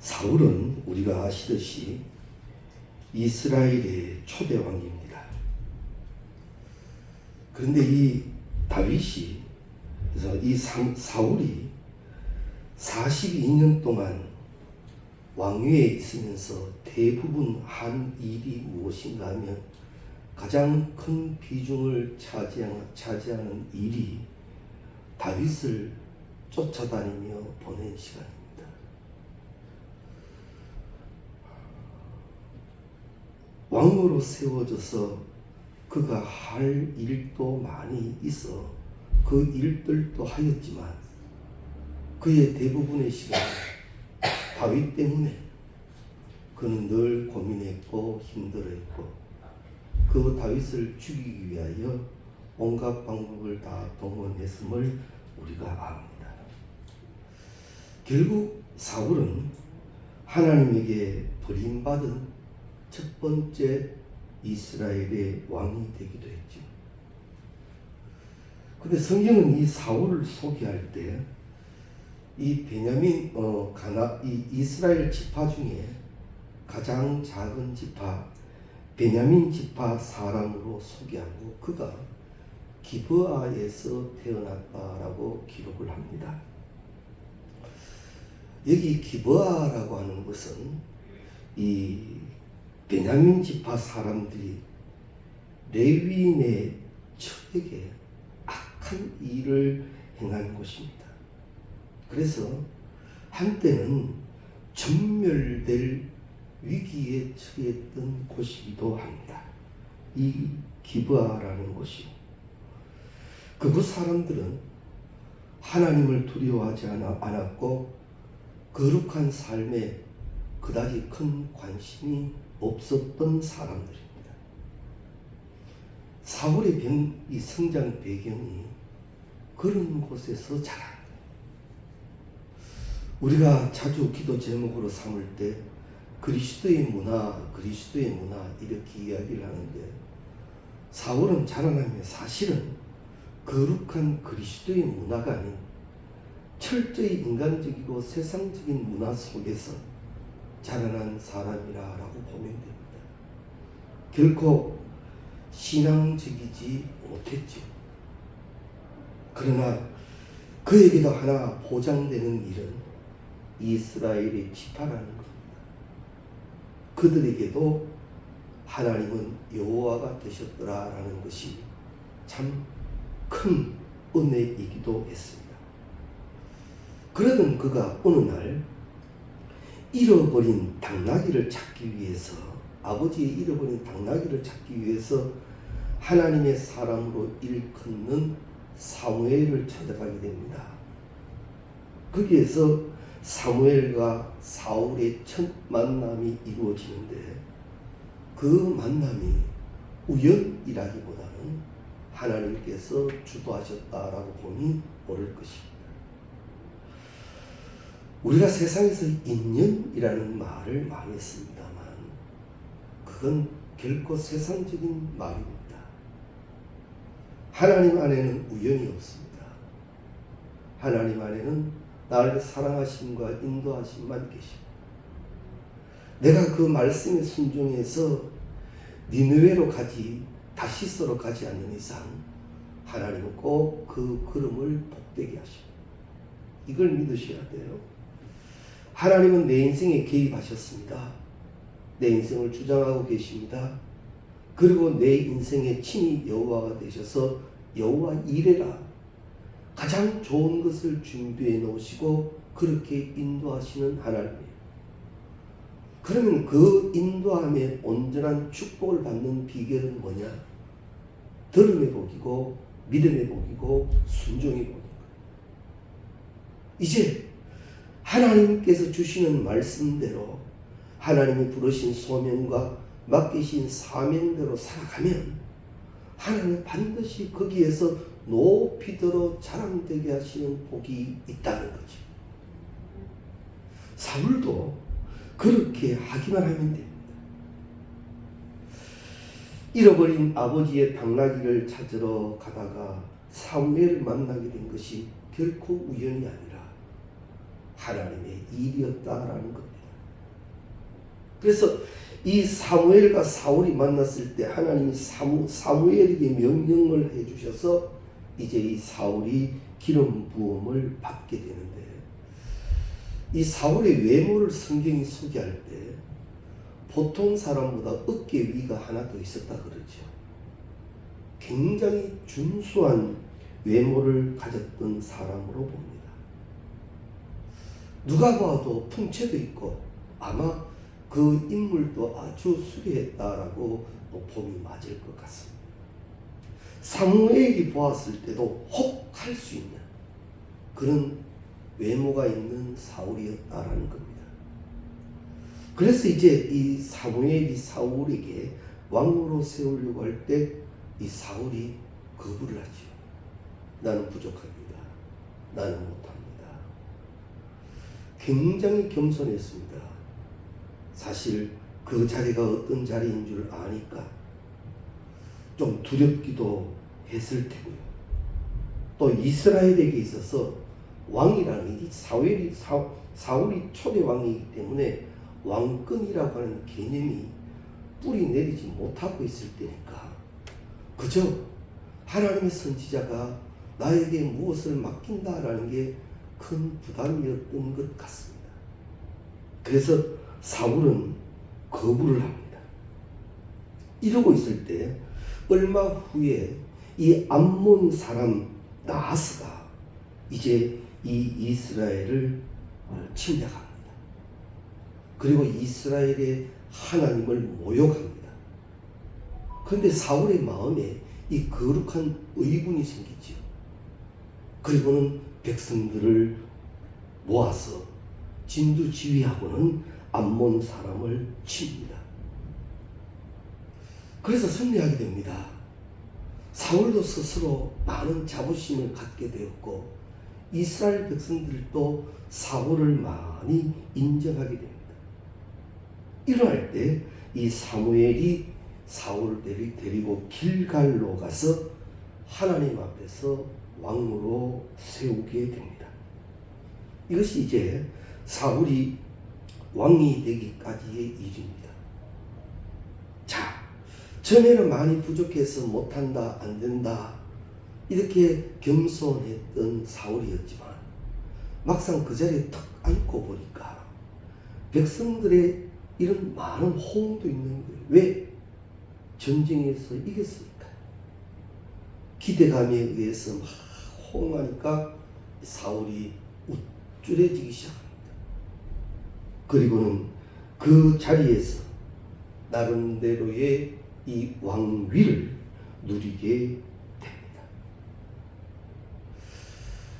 사울은 우리가 아시듯이 이스라엘의 초대 왕입니다. 그런데 이 다윗이, 그래서 이 사울이 42년 동안 왕위에 있으면서 대부분 한 일이 무엇인가 하면 가장 큰 비중을 차지하는 일이 다윗을 쫓아다니며 보낸 시간입니다. 왕으로 세워져서 그가 할 일도 많이 있어 그 일들도 하였지만 그의 대부분의 시간 다윗 때문에 그는 늘 고민했고 힘들어했고 그 다윗을 죽이기 위하여 온갖 방법을 다 동원했음을 우리가 압니다. 결국 사울은 하나님에게 버림받은 첫 번째 이스라엘의 왕이 되기도 했죠. 근데 성경은 이 사울을 소개할 때 이 베냐민 이 이스라엘 지파 중에 가장 작은 지파 베냐민 지파 사람으로 소개하고 그가 기브아에서 태어났다라고 기록을 합니다. 여기 기브아라고 하는 것은 이 베냐민 지파 사람들이 레위인의 척에게 악한 일을 행한 곳입니다. 그래서 한때는 전멸될 위기에 처했던 곳이기도 합니다. 이 기브아라는 곳이. 그곳 사람들은 하나님을 두려워하지 않았고 거룩한 삶에 그다지 큰 관심이 없었던 사람들입니다. 사울의 이 성장 배경이 그런 곳에서 자랍니다. 우리가 자주 기도 제목으로 삼을 때 그리스도의 문화 이렇게 이야기를 하는데 사울은 자라나며 사실은 거룩한 그리스도의 문화가 아닌 철저히 인간적이고 세상적인 문화 속에서 자라난 사람이라고 보면 됩니다. 결코 신앙적이지 못했죠. 그러나 그에게도 하나 보장되는 일은 이스라엘의 지파라는 겁니다. 그들에게도 하나님은 여호와가 되셨더라라는 것이 참 큰 은혜이기도 했습니다. 그러던 그가 어느 날 잃어버린 당나귀를 찾기 위해서 아버지의 잃어버린 당나귀를 찾기 위해서 하나님의 사람으로 일컫는 사무엘을 찾아가게 됩니다. 거기에서 사무엘과 사울의 첫 만남이 이루어지는데 그 만남이 우연이라기보다는 하나님께서 주도하셨다라고 보니 옳을 것입니다. 우리가 세상에서 인연이라는 말을 많이 씁니다만 그건 결코 세상적인 말입니다. 하나님 안에는 우연이 없습니다. 하나님 안에는 나를 사랑하심과 인도하심만 계십니다. 내가 그 말씀에 순종해서 니느웨로 다시스로 가지 않는 이상 하나님은 꼭 그 걸음을 복되게 하십니다. 이걸 믿으셔야 돼요. 하나님은 내 인생에 개입하셨습니다. 내 인생을 주장하고 계십니다. 그리고 내 인생의 친히 여호와가 되셔서 여호와 이레라 가장 좋은 것을 준비해 놓으시고 그렇게 인도하시는 하나님이에요. 그러면 그 인도함에 온전한 축복을 받는 비결은 뭐냐? 들음의 복이고 믿음의 복이고 순종의 복인 거예요. 이제 하나님께서 주시는 말씀대로 하나님이 부르신 소명과 맡기신 사명대로 살아가면 하나님은 반드시 거기에서 높이도록 자랑되게 하시는 복이 있다는 거죠. 사울도 그렇게 하기만 하면 됩니다. 잃어버린 아버지의 당나귀를 찾으러 가다가 사무엘을 만나게 된 것이 결코 우연이 아니라 하나님의 일이었다라는 겁니다. 그래서 이 사무엘과 사울이 만났을 때 하나님이 사무엘에게 명령을 해주셔서 이제 이 사울이 기름 부음을 받게 되는데, 이 사울의 외모를 성경이 소개할 때 보통 사람보다 어깨 위가 하나 더 있었다 그러죠. 굉장히 준수한 외모를 가졌던 사람으로 봅니다. 누가 봐도 풍채도 있고 아마 그 인물도 아주 수려했다라고 봄이 맞을 것 같습니다. 사무엘이 보았을 때도 혹 할 수 있는 그런 외모가 있는 사울이었다라는 겁니다. 그래서 이제 이 사무엘이 사울에게 왕으로 세우려고 할 때 이 사울이 거부를 하죠. 나는 부족합니다. 나는 못합니다. 굉장히 겸손했습니다. 사실 그 자리가 어떤 자리인 줄 아니까 좀 두렵기도 했을 테고요. 또 이스라엘에게 있어서 왕이라는 이 사울이 초대 왕이기 때문에 왕권이라고 하는 개념이 뿌리 내리지 못하고 있을 때니까 그저 하나님의 선지자가 나에게 무엇을 맡긴다라는 게 큰 부담이었던 것 같습니다. 그래서 사울은 거부를 합니다. 이러고 있을 때 얼마 후에 이 암몬 사람 나하스가 이제 이 이스라엘을 침략합니다. 그리고 이스라엘의 하나님을 모욕합니다. 그런데 사울의 마음에 이 거룩한 의분이 생기죠. 그리고는 백성들을 모아서 진두지휘하고는 암몬 사람을 칩니다. 그래서 승리하게 됩니다. 사울도 스스로 많은 자부심을 갖게 되었고 이스라엘 백성들도 사울을 많이 인정하게 됩니다. 이러할 때 이 사무엘이 사울을 데리고 길갈로 가서 하나님 앞에서 왕으로 세우게 됩니다. 이것이 이제 사울이 왕이 되기까지의 일입니다. 자, 전에는 많이 부족해서 못한다, 안 된다 이렇게 겸손했던 사울이었지만 막상 그 자리에 탁 앉고 보니까 백성들의 이런 많은 호응도 있는 거예요. 왜? 전쟁에서 이겼으니까. 기대감에 의해서 막 호응하니까 사울이 우쭐해지기 시작합니다. 그리고는 그 자리에서 나름대로의 이 왕위를 누리게 됩니다.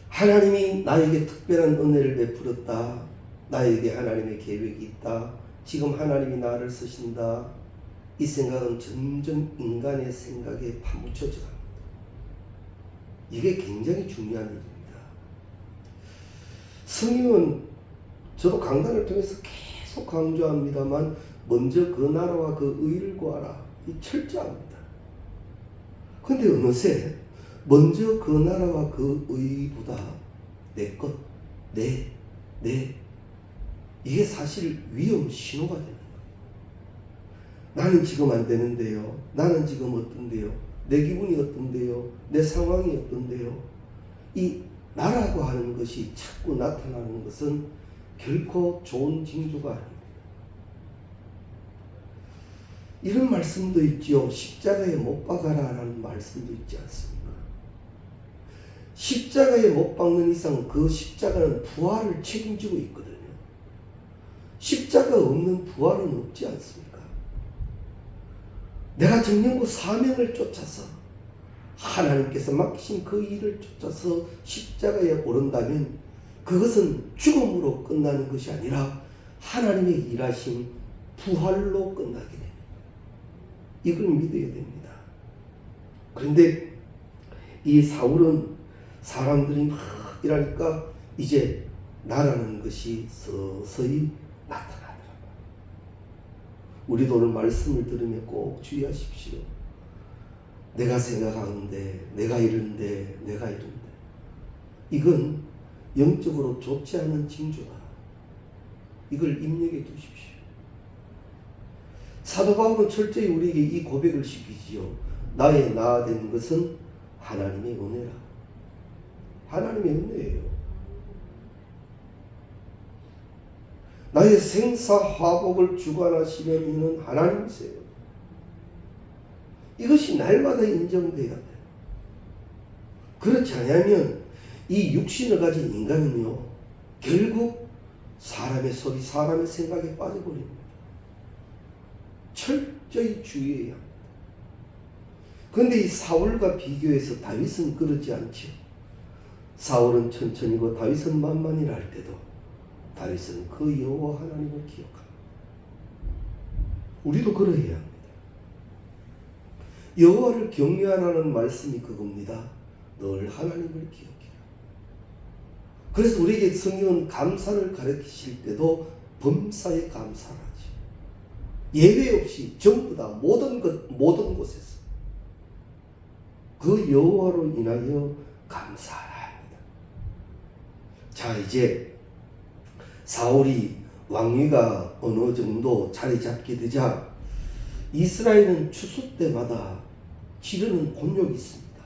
하나님이 나에게 특별한 은혜를 베풀었다. 나에게 하나님의 계획이 있다. 지금 하나님이 나를 쓰신다. 이 생각은 점점 인간의 생각에 파묻혀져 갑니다. 이게 굉장히 중요한 일입니다. 성경은 저도 강단을 통해서 계속 강조합니다만 먼저 그 나라와 그 의를 구하라. 이 철저합니다. 그런데 어느새 먼저 그 나라와 그 의보다 내 것, 내 이게 사실 위험 신호가 되는 거예요. 나는 지금 안 되는데요. 나는 지금 어떤데요. 내 기분이 어떤데요. 내 상황이 어떤데요. 이 나라고 하는 것이 자꾸 나타나는 것은 결코 좋은 징조가 아닙니다. 이런 말씀도 있지요. 십자가에 못 박아라라는 말씀도 있지 않습니까? 십자가에 못 박는 이상 그 십자가는 부활을 책임지고 있거든요. 십자가 없는 부활은 없지 않습니까? 내가 정령고 사명을 쫓아서 하나님께서 맡기신 그 일을 쫓아서 십자가에 오른다면 그것은 죽음으로 끝나는 것이 아니라 하나님의 일하신 부활로 끝나게 됩니다. 이걸 믿어야 됩니다. 그런데 이 사울은 사람들이 막 이러니까 이제 나라는 것이 서서히 나타나더라고요. 우리도 오늘 말씀을 들으면 꼭 주의하십시오. 내가 생각하는데, 내가 이런데, 내가 이런데. 이건 영적으로 좋지 않은 징조다. 이걸 입력해 두십시오. 사도 바울은 철저히 우리에게 이 고백을 시키지요. 나의 나 된 것은 하나님의 은혜라. 하나님의 은혜예요. 나의 생사화복을 주관하시는 이는 하나님이세요. 이것이 날마다 인정돼야 돼요. 그렇지 않으면 이 육신을 가진 인간은요, 결국 사람의 소리, 사람의 생각에 빠져버립니다. 철저히 주의해야 합니다. 그런데 이 사울과 비교해서 다윗은 그렇지 않죠. 사울은 천천히고 다윗은 만만이라 할 때도 다윗은 그 여호와 하나님을 기억합니다. 우리도 그러해야 합니다. 여호와를 경외하라는 말씀이 그겁니다. 늘 하나님을 기억해라. 그래서 우리에게 성경은 감사를 가르치실 때도 범사에 감사하지. 예외 없이 전부 다 모든 곳에서 그 여호와로 인하여 감사하라 합니다. 자, 이제 사울이 왕위가 어느 정도 자리 잡게 되자 이스라엘은 추수 때마다 치르는 곤욕이 있습니다.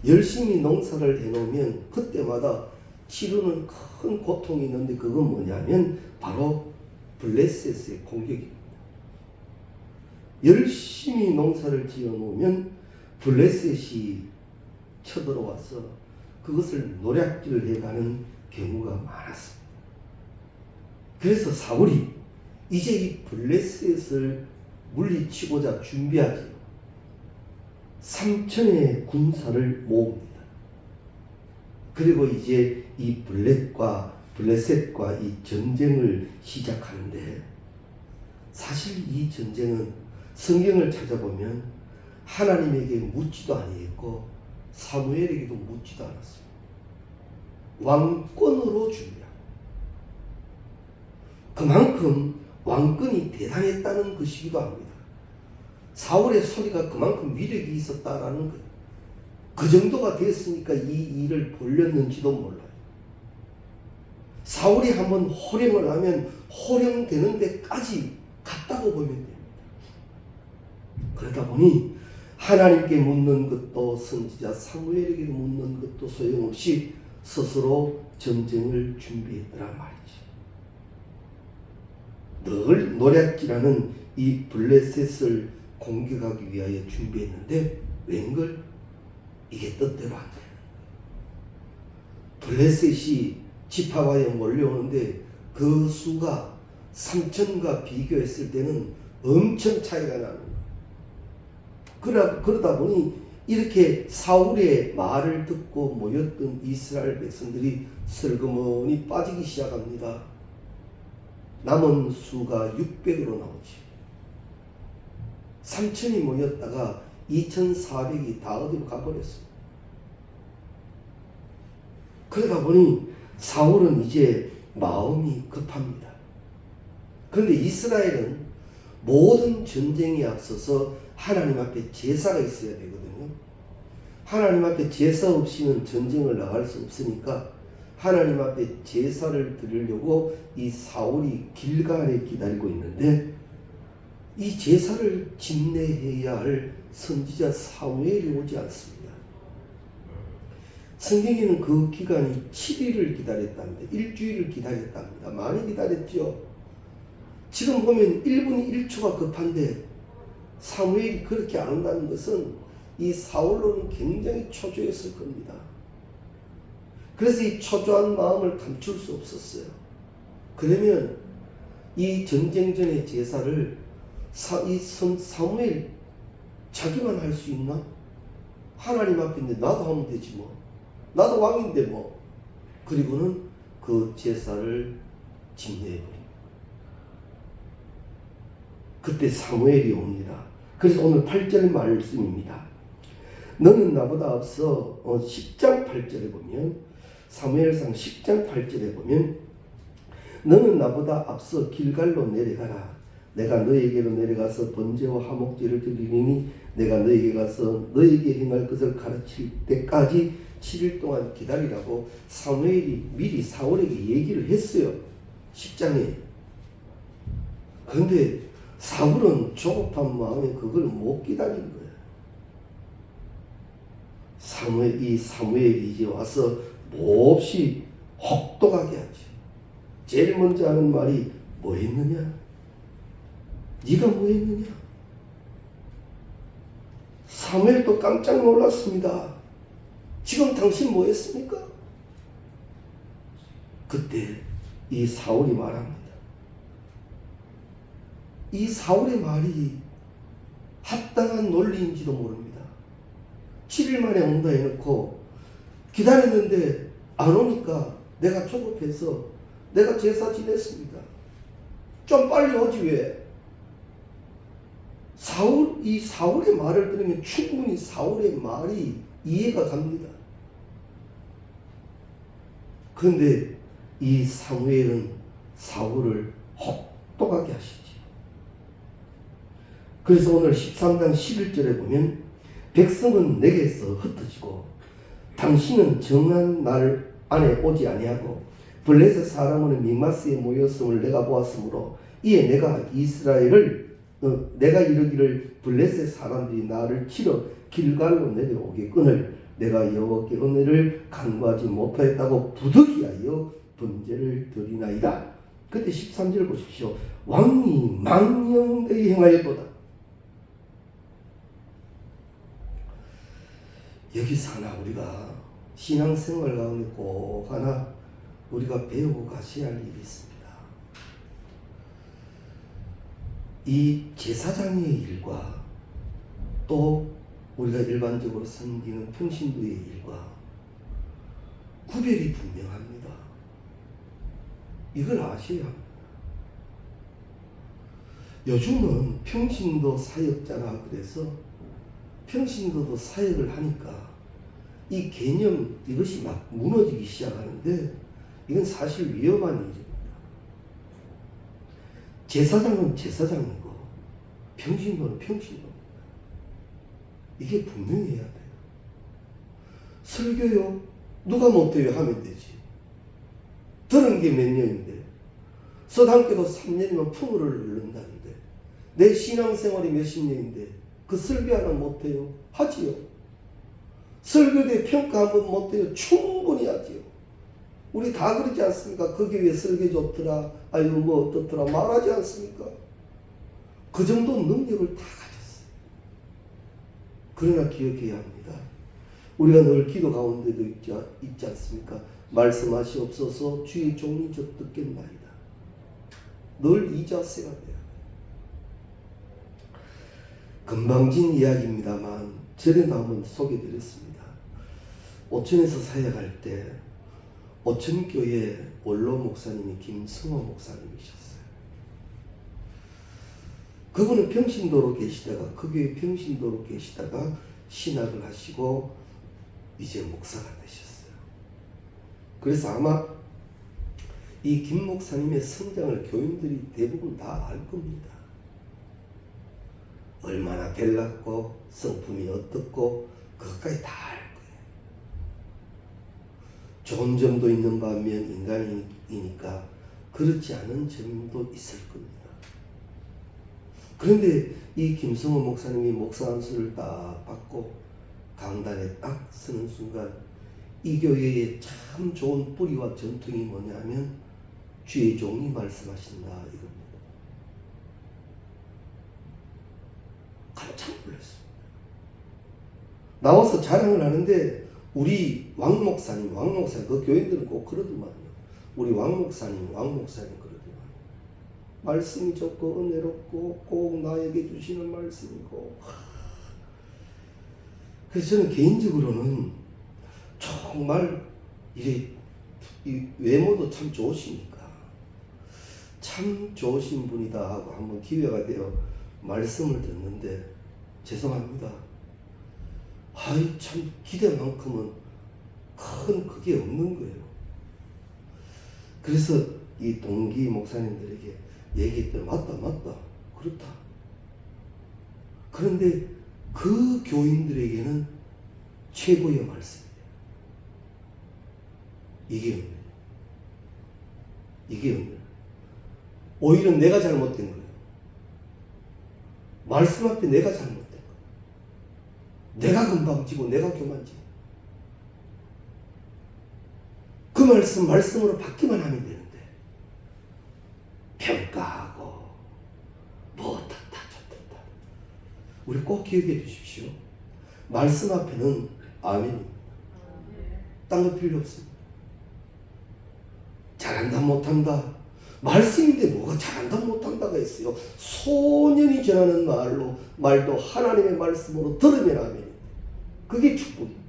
열심히 농사를 해놓으면 그때마다 치르는 큰 고통이 있는데 그건 뭐냐면 바로 블레셋의 공격입니다. 열심히 농사를 지어놓으면 블레셋이 쳐들어와서 그것을 노략질을 해가는 경우가 많았습니다. 그래서 사울이 이제 이 블레셋을 물리치고자 준비하지 3천의 군사를 모읍니다. 그리고 이제 이 블레셋과 이 전쟁을 시작하는데, 사실 이 전쟁은 성경을 찾아보면 하나님에게 묻지도 아니했고 사무엘에게도 묻지도 않았어요. 왕권으로 준비합니다. 그만큼 왕권이 대단했다는 것이기도 합니다. 사울의 소리가 그만큼 위력이 있었다라는 거예요. 그 정도가 됐으니까 이 일을 벌렸는지도 몰라요. 사울이 한번 호령을 하면 호령되는 데까지 갔다고 보면 됩니다. 그러다 보니 하나님께 묻는 것도 선지자 사무엘에게 묻는 것도 소용없이 스스로 전쟁을 준비했더라 말이지. 늘 노략질하는 이 블레셋을 공격하기 위하여 준비했는데 웬걸 이게 뜻대로 안 돼. 블레셋이 집합하여 몰려오는데 그 수가 3천과 비교했을 때는 엄청 차이가 나는 거예요. 그러다 보니 이렇게 사울의 말을 듣고 모였던 이스라엘 백성들이 슬그머니 빠지기 시작합니다. 남은 수가 600으로 나오지. 3천이 모였다가 2,400이 다 어디로 가버렸어요. 그러다 보니 사울은 이제 마음이 급합니다. 그런데 이스라엘은 모든 전쟁에 앞서서 하나님 앞에 제사가 있어야 되거든요. 하나님 앞에 제사 없이는 전쟁을 나갈 수 없으니까 하나님 앞에 제사를 드리려고 이 사울이 길갈에 기다리고 있는데, 이 제사를 집례해야 할 선지자 사무엘이 오지 않습니다. 성경에는 그 기간이 7일을 기다렸답니다. 일주일을 기다렸답니다. 많이 기다렸죠. 지금 보면 1분 1초가 급한데 사무엘이 그렇게 안 온다는 것은 이 사울로는 굉장히 초조했을 겁니다. 그래서 이 초조한 마음을 감출 수 없었어요. 그러면 이 전쟁 전의 제사를 사무엘 자기만 할 수 있나? 하나님 앞인데 나도 하면 되지 뭐. 나도 왕인데 뭐. 그리고는 그 제사를 집례해버립니다. 그때 사무엘이 옵니다. 그래서 오늘 8절 말씀입니다. 너는 나보다 앞서 10장 8절에 보면, 사무엘상 10장 8절에 보면, 너는 나보다 앞서 길갈로 내려가라. 내가 너에게로 내려가서 번제와 화목제를 드리리니 내가 너에게 가서 너에게 행할 것을 가르칠 때까지 7일 동안 기다리라고 사무엘이 미리 사울에게 얘기를 했어요. 10장에. 그런데 사울은 조급한 마음에 그걸 못 기다린 거예요. 이 사무엘이 이제 와서 몹시 혹독하게 하지. 제일 먼저 하는 말이 뭐 했느냐? 네가 뭐 했느냐? 사무엘도 깜짝 놀랐습니다. 지금 당신 뭐 했습니까? 그때 이 사울이 말합니다. 이 사울의 말이 합당한 논리인지도 모릅니다. 7일 만에 온다 해놓고 기다렸는데 안 오니까 내가 조급해서 내가 제사 지냈습니다. 좀 빨리 오지 왜? 이 사울의 말을 들으면 충분히 사울의 말이 이해가 갑니다. 그런데 이 사무엘은 사울을 혹독하게 하시지. 그래서 오늘 13장 11절에 보면 백성은 내게서 흩어지고 당신은 정한 날 안에 오지 아니하고 블레셋 사람은 믹마스에 모였음을 내가 보았으므로 이에 내가 이르기를 블레셋 사람들이 나를 치러 길갈로 내려오겠거늘 내가 여호와께 은혜를 간구하지 못하였다고 부득이하여 번제를 드리나이다. 그때 13절 보십시오. 왕이 망령되이 행하였도다. 여기서 하나 우리가 신앙생활 가운데 꼭 하나 우리가 배우고 가셔야 할 일이 있습니다. 이 제사장의 일과 또 우리가 일반적으로 섬기는 평신도의 일과 구별이 분명합니다. 이걸 아셔야 합니다. 요즘은 평신도 사역자라 그래서 평신도도 사역을 하니까 이 개념 이것이 막 무너지기 시작하는데 이건 사실 위험한 일입니다. 제사장은 제사장이고 평신도는 평신도입니다. 이게 분명히 해야 돼요. 설교요? 누가 못해요? 하면 되지. 들은 게 몇 년인데 서당께도 3년이면 풍어를 넣는다는데 내 신앙생활이 몇십 년인데 그 설교 하나 못해요? 하지요. 설교대 평가 한번 못해요? 충분히 하지요. 우리 다 그러지 않습니까? 그 교회 설교 좋더라, 아유 뭐 어떻더라 말하지 않습니까? 그 정도 능력을 다 가졌어요. 그러나 기억해야 합니다. 우리가 늘 기도 가운데도 있지 않습니까? 말씀하시옵소서 주의 종이 저 듣겠나이다. 늘 이 자세가 돼야 돼요. 금방진 이야기입니다만 전에도 한번 소개드렸습니다. 오천에서 사역할 때 오천교회 원로 목사님이 김성호 목사님이셨어요. 그분은 평신도로 계시다가 그 교회 평신도로 계시다가 신학을 하시고 이제 목사가 되셨어요. 그래서 아마 이 김 목사님의 성장을 교인들이 대부분 다 알 겁니다. 얼마나 별났고 성품이 어떻고 그것까지 다 알 거예요. 좋은 점도 있는 반면 인간이니까 그렇지 않은 점도 있을 겁니다. 그런데 이 김성호 목사님이 목사 안수를 딱 받고 강단에 딱 서는 순간 이 교회의 참 좋은 뿌리와 전통이 뭐냐면 주의 종이 말씀하신다 이겁니다. 깜짝 놀랐습니다. 나와서 자랑을 하는데 우리 왕 목사님 그 교인들은 꼭 그러더만요. 우리 왕 목사님 그러더만요. 말씀이 좋고 은혜롭고 꼭 나에게 주시는 말씀이고. 그래서 저는 개인적으로는 정말 이 외모도 참 좋으시니까 참 좋으신 분이다 하고 한번 기회가 되어 말씀을 듣는데 죄송합니다. 아이 참 기대만큼은 큰 그게 없는 거예요. 그래서 이 동기 목사님들에게 얘기했더니 맞다 그렇다. 그런데 그 교인들에게는 최고의 말씀이에요. 이게 은혜예요. 오히려 내가 잘못된 거예요. 말씀 앞에 내가 잘못된 거. 내가 건방지고 내가 교만지고. 그 말씀으로 받기만 하면 되는데 평가하고 뭐 어떻다 저떻다. 우리 꼭 기억해 주십시오. 말씀 앞에는 아멘입니다. 딴 거 필요 없습니다. 잘한다 못한다. 말씀인데 뭐가 잘한다 못한다가 있어요. 소년이 전하는 말도 하나님의 말씀으로 들으면 아멘. 그게 축복입니다.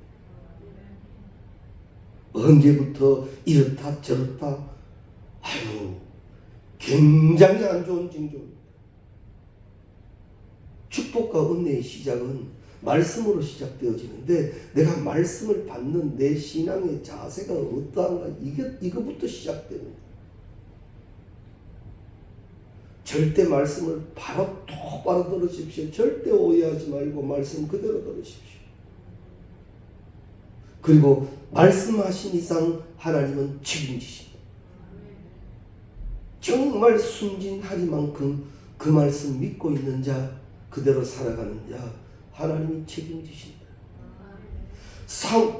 언제부터 이렇다 저렇다. 아유, 굉장히 안 좋은 징조입니다. 축복과 은혜의 시작은 말씀으로 시작되어지는데 내가 말씀을 받는 내 신앙의 자세가 어떠한가 이거부터 시작되는 거예요. 절대 말씀을 바로 똑바로 들으십시오. 절대 오해하지 말고 말씀 그대로 들으십시오. 그리고 말씀하신 이상 하나님은 책임지십니다. 정말 순진하리만큼 그 말씀 믿고 있는 자, 그대로 살아가는 자 하나님이 책임지신다.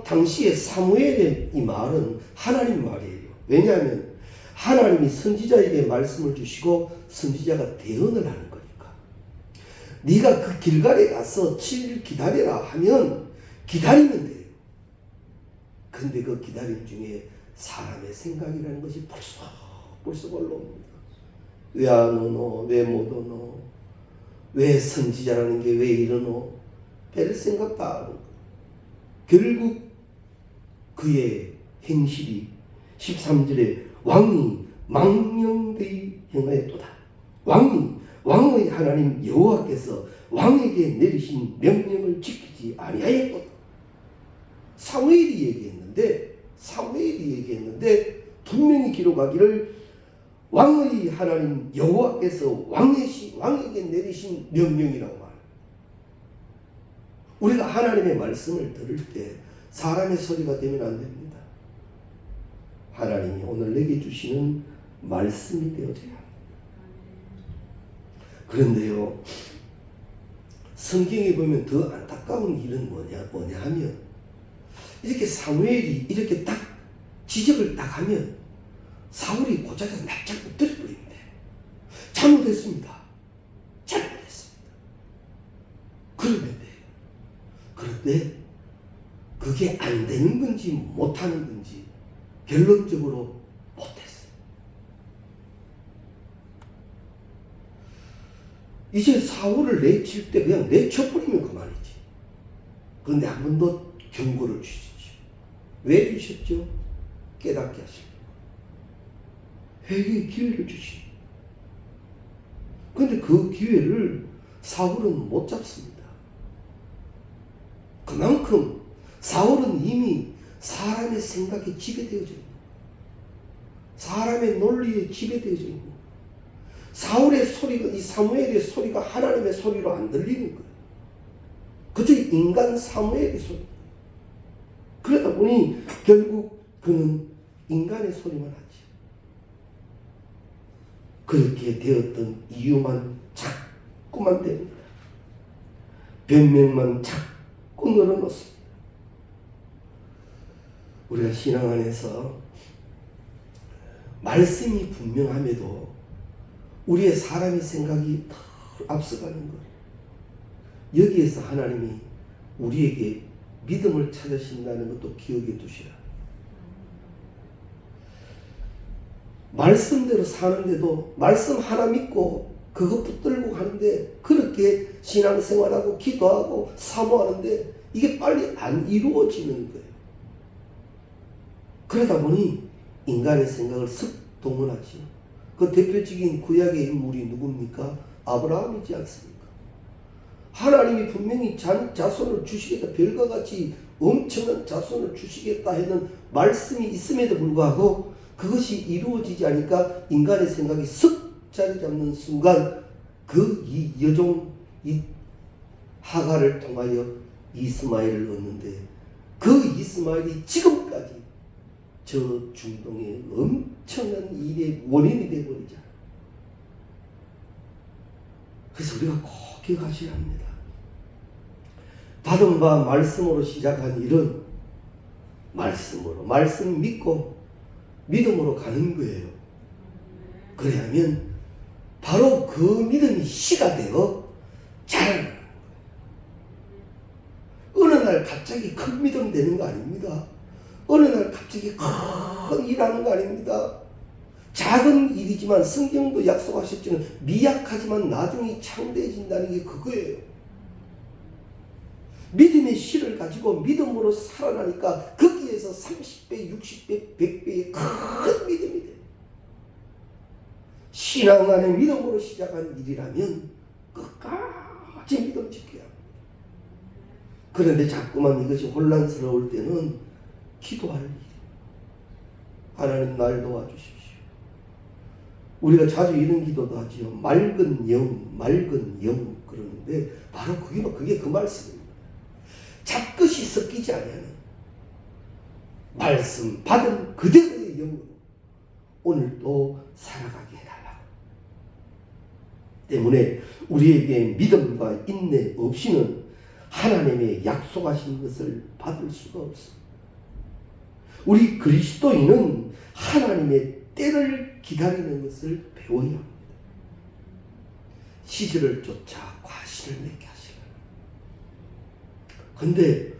당시에 사무엘의 이 말은 하나님 말이에요. 왜냐하면 하나님이 선지자에게 말씀을 주시고 선지자가 대언을 하는 거니까. 네가 그 길갈에 가서 7일 기다려라 하면 기다리면 돼요. 근데 그 기다림 중에 사람의 생각이라는 것이 벌써 올라옵니다. 왜 안 오노? 왜 못 오노? 왜 선지자라는 게 왜 이러노? 별 생각 다 하는 거예요. 결국 그의 행실이 13절에 왕이 망령되이 행하였도다. 왕의 하나님 여호와께서 왕에게 내리신 명령을 지키지 아니하였도다. 사무엘이 얘기했는데 분명히 기록하기를 왕의 하나님 여호와께서 왕에게 내리신 명령이라고 말합니다. 우리가 하나님의 말씀을 들을 때 사람의 소리가 되면 안 됩니다. 하나님이 오늘 내게 주시는 말씀이 되어져야 합니다. 그런데요, 성경에 보면 더 안타까운 일은 뭐냐 하면 이렇게 사무엘이 이렇게 딱 지적을 딱 하면 사울이 고작해서 납작 엎드려 버립니다. 잘못했습니다. 그러면 돼요. 그런데 그게 안 되는 건지 못하는 건지 결론적으로 못했어요. 이제 사울을 내칠 때 그냥 내쳐버리면 그만이지. 그런데 한 번 더 경고를 주시죠. 왜 주셨죠? 깨닫게 하시고 회개의 기회를 주시고. 그런데 그 기회를 사울은 못 잡습니다. 그만큼 사울은 이미 사람의 생각에 지배되어져 있고 사람의 논리에 지배되어져 있고 사울의 소리가, 이 사무엘의 소리가 하나님의 소리로 안 들리는 거예요. 그저 인간 사무엘의 소리. 그러다 보니 결국 그는 인간의 소리만 하지. 그렇게 되었던 이유만 자꾸만 됩니다. 변명만 자꾸 늘어놓습니다. 우리가 신앙 안에서 말씀이 분명함에도 우리의 사람의 생각이 더 앞서가는 거예요. 여기에서 하나님이 우리에게 믿음을 찾으신다는 것도 기억해 두시라. 말씀대로 사는데도 말씀 하나 믿고 그것 붙들고 하는데 그렇게 신앙생활하고 기도하고 사모하는데 이게 빨리 안 이루어지는 거예요. 그러다 보니 인간의 생각을 쓱 동원하죠. 그 대표적인 구약의 인물이 누굽니까? 아브라함이지 않습니까? 하나님이 분명히 자손을 주시겠다, 별과 같이 엄청난 자손을 주시겠다 하는 말씀이 있음에도 불구하고 그것이 이루어지지 않으니까 인간의 생각이 쓱 자리 잡는 순간 그 이 여종 이 하가를 통하여 이스마엘을 얻는데 그 이스마엘이 지금까지 저 중동의 엄청난 일의 원인이 되어버리잖아요. 그래서 우리가 꼭 기억하셔야 합니다. 받은 바 말씀으로 시작한 일은 말씀 믿고 믿음으로 가는 거예요. 그래야면 바로 그 믿음이 씨가 되어 자라나는 거예요. 어느 날 갑자기 큰 믿음 되는 거 아닙니다. 어느 날 갑자기 큰 일하는 거 아닙니다. 작은 일이지만 성경도 약속하셨지만 미약하지만 나중에 창대해진다는 게 그거예요. 믿음의 씨를 가지고 믿음으로 살아나니까 거기에서 30배, 60배, 100배의 큰 믿음이 돼요. 신앙 안에 믿음으로 시작한 일이라면 끝까지 믿음 지켜야 합니다. 그런데 자꾸만 이것이 혼란스러울 때는 기도할 일이에요. 하나님 날 도와주십시오. 우리가 자주 이런 기도도 하지요. 맑은 영 그러는데 바로 그게 그 말씀입니다. 잡것이 섞이지 않는 말씀 받은 그대로의 영으로 오늘도 살아가게 해달라고. 때문에 우리에게 믿음과 인내 없이는 하나님의 약속하신 것을 받을 수가 없습니다. 우리 그리스도인은 하나님의 때를 기다리는 것을 배워야 합니다. 시절을 쫓아 과실을 맺게 하시라. 근데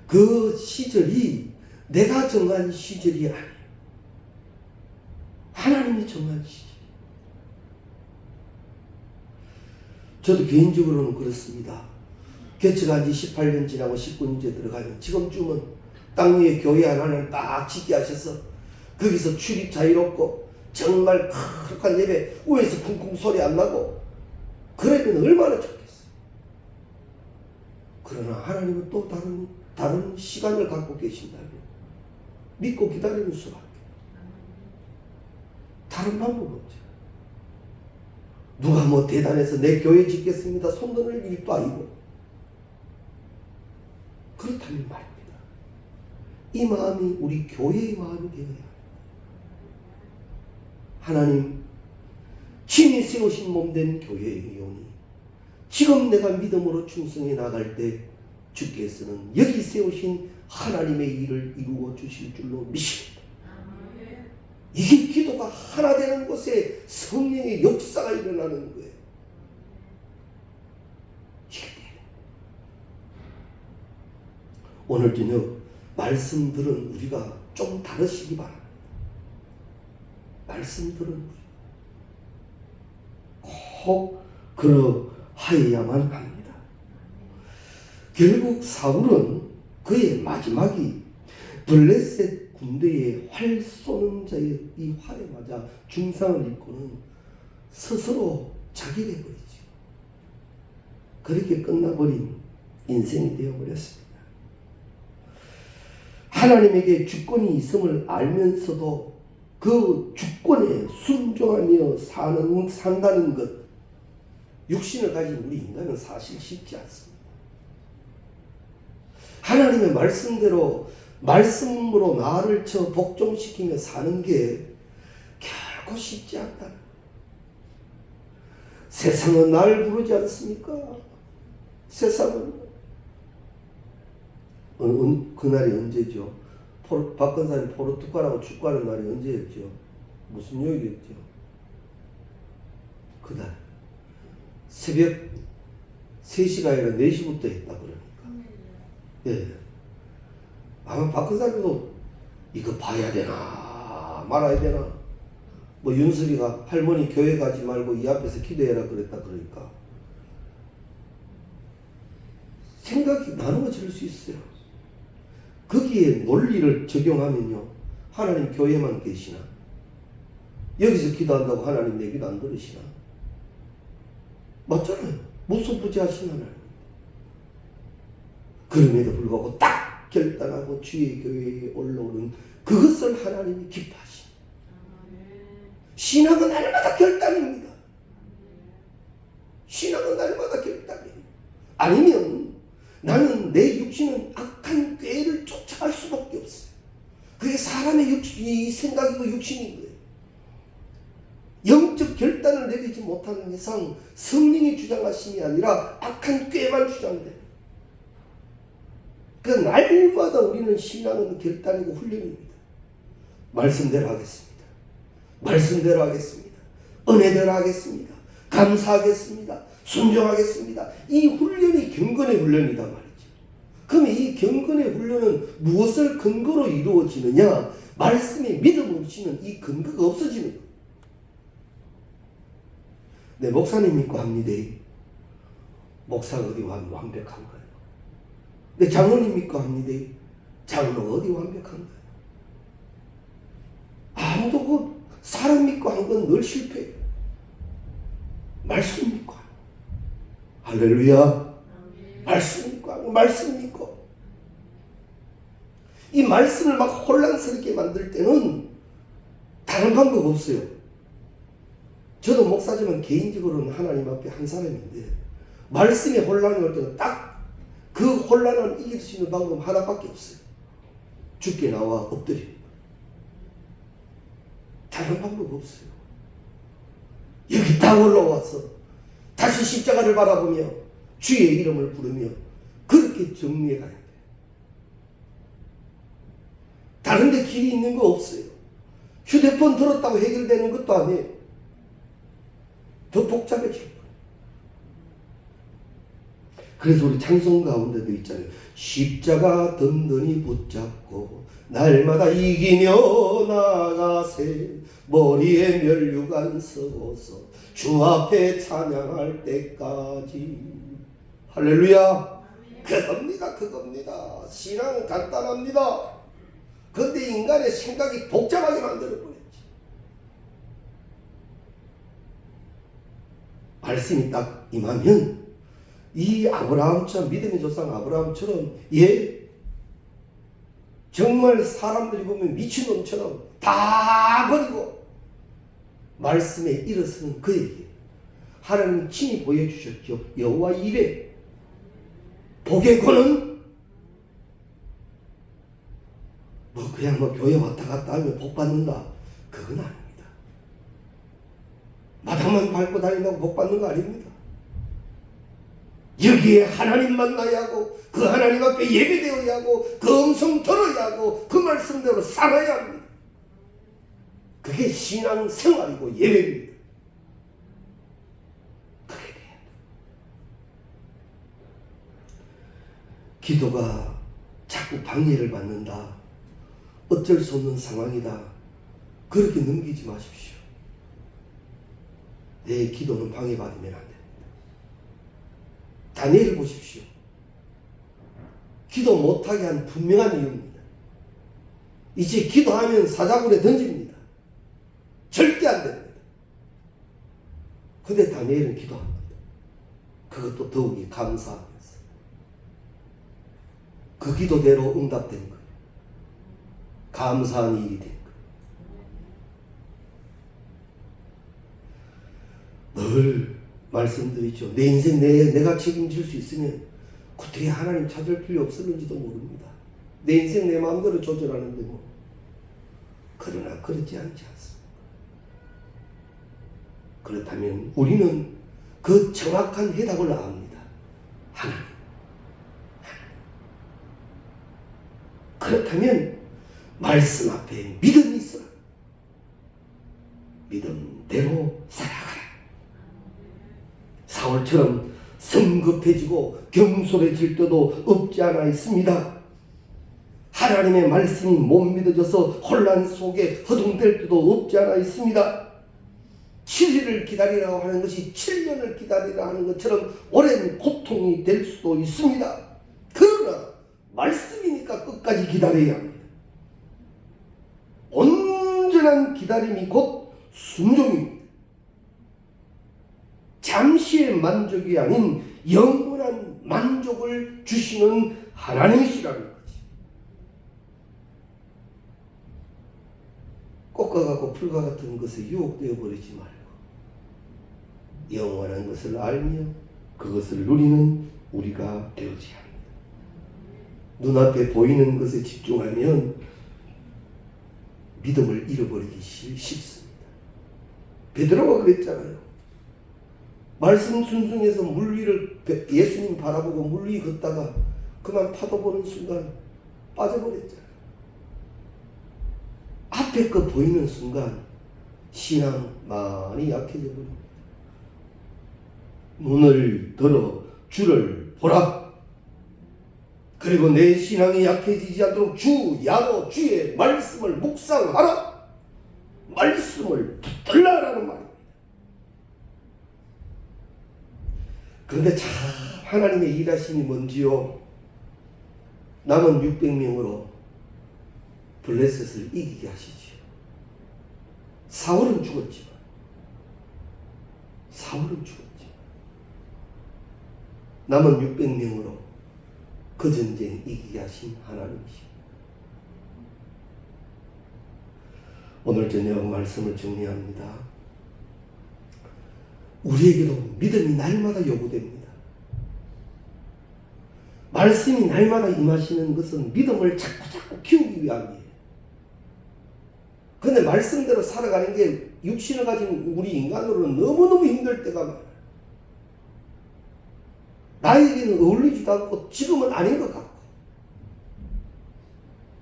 그 시절이 내가 정한 시절이 아니에요. 하나님이 정한 시절. 저도 개인적으로는 그렇습니다. 개척한 지 18년 지나고 19년째 들어가면 지금쯤은 땅 위에 교회 하나를 딱 짓게 하셔서 거기서 출입 자유롭고 정말 거룩한 예배 위에서 쿵쿵 소리 안 나고 그러면 얼마나 좋겠어요. 그러나 하나님은 또 다른 시간을 갖고 계신다면 믿고 기다리는 수밖에 다른 방법 없죠. 누가 뭐 대단해서 내 교회 짓겠습니다 손 드는 일도 아니고 그렇다면 말입니다. 이 마음이 우리 교회의 마음이 되어야 합니다. 하나님 친히 세우신 몸된 교회의 영이 지금 내가 믿음으로 충성해 나갈 때 주께서는 여기 세우신 하나님의 일을 이루어 주실 줄로 믿습니다. 이게 기도가 하나 되는 곳에 성령의 역사가 일어나는 거예요. 오늘 저녁 말씀들은 우리가 좀 다르시기 바랍니다. 말씀들은 꼭 그러하여야만 합니다. 결국 사울은 그의 마지막이 블레셋 군대에 활 쏘는 자의 이 활에 맞아 중상을 입고는 스스로 자결해버리죠. 그렇게 끝나버린 인생이 되어버렸습니다. 하나님에게 주권이 있음을 알면서도 그 주권에 순종하며 산다는 것, 육신을 가진 우리 인간은 사실 쉽지 않습니다. 하나님의 말씀대로 말씀으로 나를 복종시키며 사는 게 결코 쉽지 않다. 세상은 날 부르지 않습니까? 세상은 그날이 언제죠? 박근사님 포르투갈하고 축구하는 날이 언제였죠? 무슨 요일이었죠? 그날 새벽 3시가 아니라 4시부터 했다 그러니까. 예. 아마 박근사님도 이거 봐야 되나 말아야 되나 뭐 윤석이가 할머니 교회 가지 말고 이 앞에서 기도해라 그랬다 그러니까 생각이 나누어질 수 있어요. 거기에 논리를 적용하면요 하나님 교회만 계시나? 여기서 기도한다고 하나님 내 기도 안 들으시나? 맞잖아요. 무소부지하신 하나님. 그럼에도 불구하고 딱 결단하고 주의 교회에 올라오는 그것을 하나님이 기뻐하시니. 신앙은 날마다 결단입니다. 신앙은 날마다 결단이에요. 아니면 나는 내 육신은 악한 꾀를 쫓아갈 수밖에 없어요. 그게 사람의 이 생각이고 육신인 거예요. 영적 결단을 내리지 못하는 이상 성령이 주장하심이 아니라 악한 꾀만 주장돼. 그 날마다 우리는 신앙은 결단이고 훈련입니다. 말씀대로 하겠습니다. 말씀대로 하겠습니다. 은혜대로 하겠습니다. 감사하겠습니다. 순종하겠습니다. 이 훈련이 경건의 훈련이다 말이죠. 그럼 이 경건의 훈련은 무엇을 근거로 이루어지느냐? 말씀에 믿음 없이는 이 근거가 없어지는 거예요. 내 목사님 믿고 합니다. 목사가 어디 완벽한 거예요. 내 장로님 믿고 합니다. 장로가 어디 완벽한 거예요. 아무도 그 사람 믿고 한 건 늘 실패해요. 말씀 믿고 하고. 할렐루야. 말씀 믿고 하고 말씀 믿고. 이 말씀을 막 혼란스럽게 만들 때는 다른 방법 없어요. 저도 목사지만 개인적으로는 하나님 앞에 한 사람인데 말씀에 혼란이 올 때는 딱 그 혼란을 이길 수 있는 방법 하나밖에 없어요. 죽게 나와 엎드리는 거예요. 다른 방법 없어요. 여기 딱 올라와서 다시 십자가를 바라보며 주의 이름을 부르며 그렇게 정리해 가야 돼요. 다른 데 길이 있는 거 없어요. 휴대폰 들었다고 해결되는 것도 아니에요. 더 복잡해질 거예요. 그래서 우리 찬송 가운데도 있잖아요. 십자가 든든히 붙잡고 날마다 이기며 나가세 머리에 면류관 서서 주 앞에 찬양할 때까지. 할렐루야. 그겁니다. 신앙은 간단합니다. 그런데 인간의 생각이 복잡하게 만들어버렸지. 말씀이 딱 임하면 이 아브라함처럼, 믿음의 조상 아브라함처럼 정말 사람들이 보면 미친놈처럼 다 버리고 말씀에 일어서는 그에게 하나님 친히 보여주셨죠. 여호와 이레 복의 권은 그냥 교회 왔다 갔다 하면 복 받는다. 그건 아닙니다. 마당만 밟고 다닌다고 복 받는 거 아닙니다. 여기에 하나님 만나야 하고 그 하나님 앞에 예배되어야 하고 그 음성 들어야 하고 그 말씀대로 살아야 합니다. 그게 신앙생활이고 예배입니다. 그게 돼야 돼요. 기도가 자꾸 방해를 받는다. 어쩔 수 없는 상황이다. 그렇게 넘기지 마십시오. 내 기도는 방해받으면 안 됩니다. 다니엘을 보십시오. 기도 못하게 한 분명한 이유입니다. 이제 기도하면 사자굴에 던집니다. 절대 안 됩니다. 근데 다니엘은 기도합니다. 그것도 더욱이 감사하면서 그 기도대로 응답된 거예요. 감사한 일이 된 거예요. 늘 말씀드리죠. 내 인생 내가 책임질 수 있으면 어떻게 하나님 찾을 필요 없었는지도 모릅니다. 내 인생 내 마음대로 조절하는데 뭐. 그러나 그렇지 않지 않습니다. 그렇다면 우리는 그 정확한 해답을 압니다. 하나님. 그렇다면 말씀 앞에 믿음이 있어. 믿음대로 살아가라. 사울처럼 성급해지고 경솔해질 때도 없지 않아 있습니다. 하나님의 말씀이 못 믿어져서 혼란 속에 허둥댈 때도 없지 않아 있습니다. 7일을 기다리라고 하는 것이 7년을 기다리라 하는 것처럼 오랜 고통이 될 수도 있습니다. 그러나 말씀이니까 끝까지 기다려야 합니다. 온전한 기다림이 곧 순종입니다. 잠시의 만족이 아닌 영원한 만족을 주시는 하나님이시라는 거지. 꽃과 같고 풀과 같은 것에 유혹되어 버리지 말고 영원한 것을 알며 그것을 누리는 우리가 되어져야 합니다. 눈앞에 보이는 것에 집중하면 믿음을 잃어버리기 쉽습니다. 베드로가 그랬잖아요. 말씀 순순해서 물 위를 예수님 바라보고 물 위 걷다가 그만 파도 보는 순간 빠져버렸잖아요. 앞에 거 보이는 순간 신앙 많이 약해져 버립니다. 눈을 들어 주를 보라. 그리고 내 신앙이 약해지지 않도록 주 야로 주의 말씀을 묵상하라. 말씀을 붙들라라는 말입니다. 그런데 참 하나님의 일하심이 뭔지요? 남은 600명으로 블레셋을 이기게 하시지요. 사울은 죽었지만 남은 600명으로 그 전쟁 이기게 하신 하나님이십니다. 오늘 저녁 말씀을 정리합니다. 우리에게도 믿음이 날마다 요구됩니다. 말씀이 날마다 임하시는 것은 믿음을 자꾸 키우기 위함이에요. 그런데 말씀대로 살아가는 게 육신을 가진 우리 인간으로는 너무너무 힘들 때가 많아요. 나에게는 어울리지도 않고 지금은 아닌 것 같고.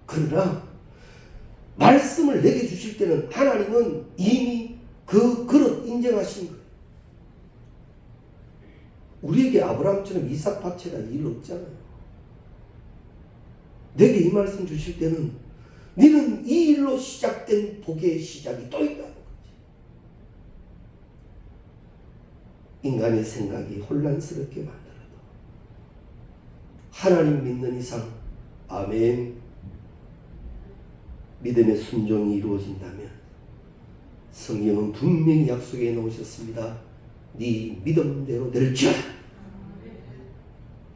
그러나 말씀을 내게 주실 때는 하나님은 이미 그 그릇 인정하신 거예요. 우리에게 아브라함처럼 이삭 바쳐라 일 없잖아요. 내게 이 말씀 주실 때는 너는 이 일로 시작된 복의 시작이 또 있다는 거지. 인간의 생각이 혼란스럽게 만들어도 하나님 믿는 이상 아멘 믿음의 순종이 이루어진다면 성경은 분명히 약속해 놓으셨습니다. 네 믿음대로 될지어다.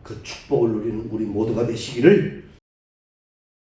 그 축복을 누리는 우리 모두가 되시기를